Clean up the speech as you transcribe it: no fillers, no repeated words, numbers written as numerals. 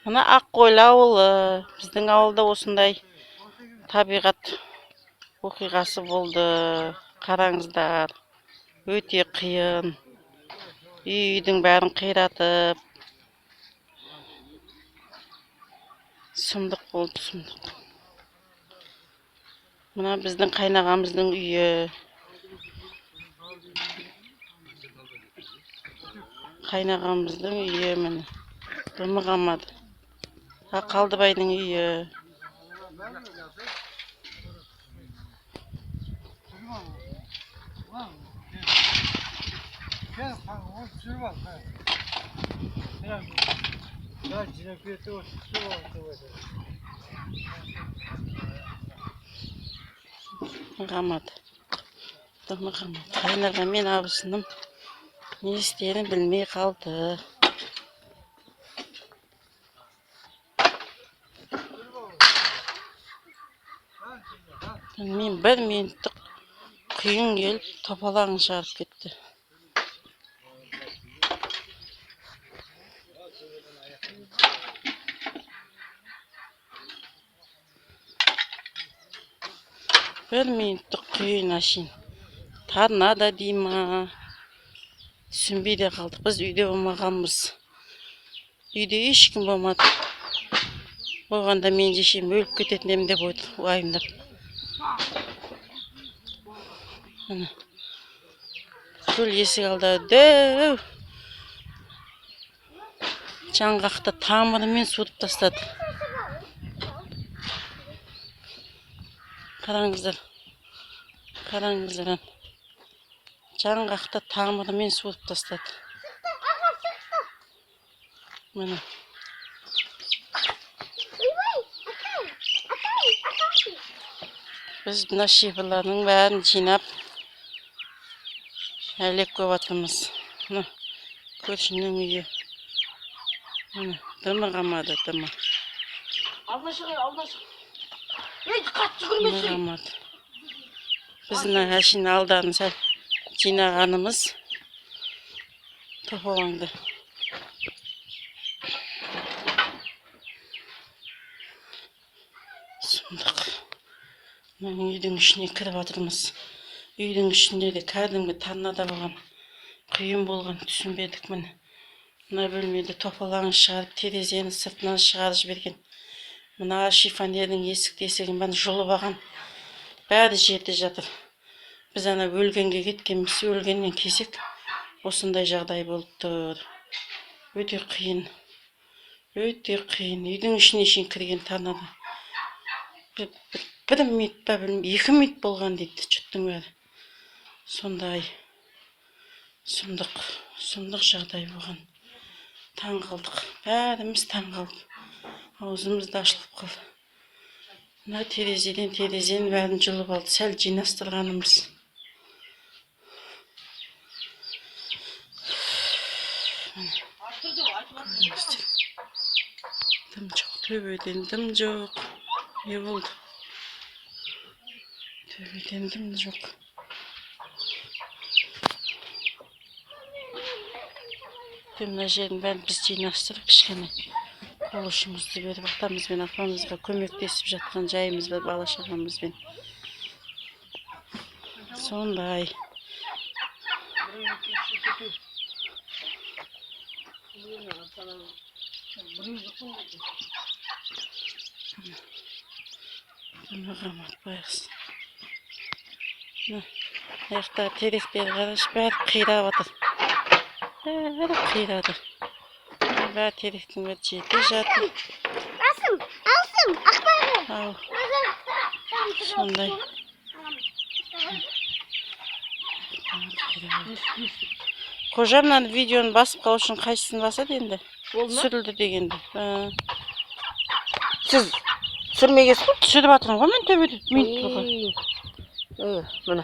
Мына Аққойлы ауылы. Біздің ауылда осындай табиғат оқиғасы болды. Қараңыздар. Өте қиын. Үйдің бәрін қиратып. Сұмдық болды, сұмдық. Мына біздің қайнағамыздың үйі. Қайнағамыздың үйі міне. Дымығамады. Қалдыбайдың үйі. Дымығамады. Қайнаға мен абысыным не істерін білмей қалды. Мен бір минуттық құйын келіп топалағын шығарып кетті. Bir минуттық құйын ашын. Торнадо дей ма? Түсінбей де қалдық. Біз үйде болмағанбыз. Үйде ешкім болмады. Болғанда мен жешем өліп кететінем деп уайымдап. Көл есік алды дөу. Жаңғақты тамырымен суытып тастады. Қараңыздар. Қараңыздар. Жаңғақты тамырымен суытып тастады. Міне. Біз мына шипалардың бәрін жинап әлек көп атырмыз. Көршінің үйі. Дымығамады, дымы. Дымығамады. Біздің әшін алдарын сәл жинағанымыз топалаңды. Сұмдық. Үйдің ішіне кіріп атырмыз. Үйдің ішінде де кәдімгі торнадо болған, құйын болған, түсінбедік міне. Мына бөлмеде топалағын шығарып, терезені сыртынан шығарып жіберген. Мына шифонердің есік-тесігін бәрін жұлып алған. Бәрі жерде жатыр. Біз ана өлгенге кеткенбіз, өлгеннен кесек осындай жағдай болып тұр. Өте қиын. Өте қиын. Үйдің ішіне шейін кірген торнадо. Bir minut ба білмеймін, 2 минут болған дейді жұрттың бәрі. Сондай сұмдық жағдай болған. Таң қалдық. Бәріміз таң қалдық. Аузымыз да ашылып қалды. Мына терезенің бәрін жұлып алды. Сәл жинастырғанымыз. Дым жоқ, төбеден дым жоқ. Не болды? Төбеден дым жоқ. Мына жерін бәрін біз жинастырып, кішкене қол ұшымызды беріп атамызбен апамызға көмектесіп жатқан жайымыз бар бала шағамызбен. Сондай. Дымығамады байғыз. Аяқта теректер қараш, бәрі қирап атыр. Бәрі қирады. Бәрі теректің бәрі жерде жатыр. Алсым, ақпағы. Сондай. Қожа мынаны видеоны басып қалу үшін қайсысын басады енді? Түсірілді дегенді. Сіз түсірмегесіз бе? Түсіріп атырмын ғой мен төбеде. Міне.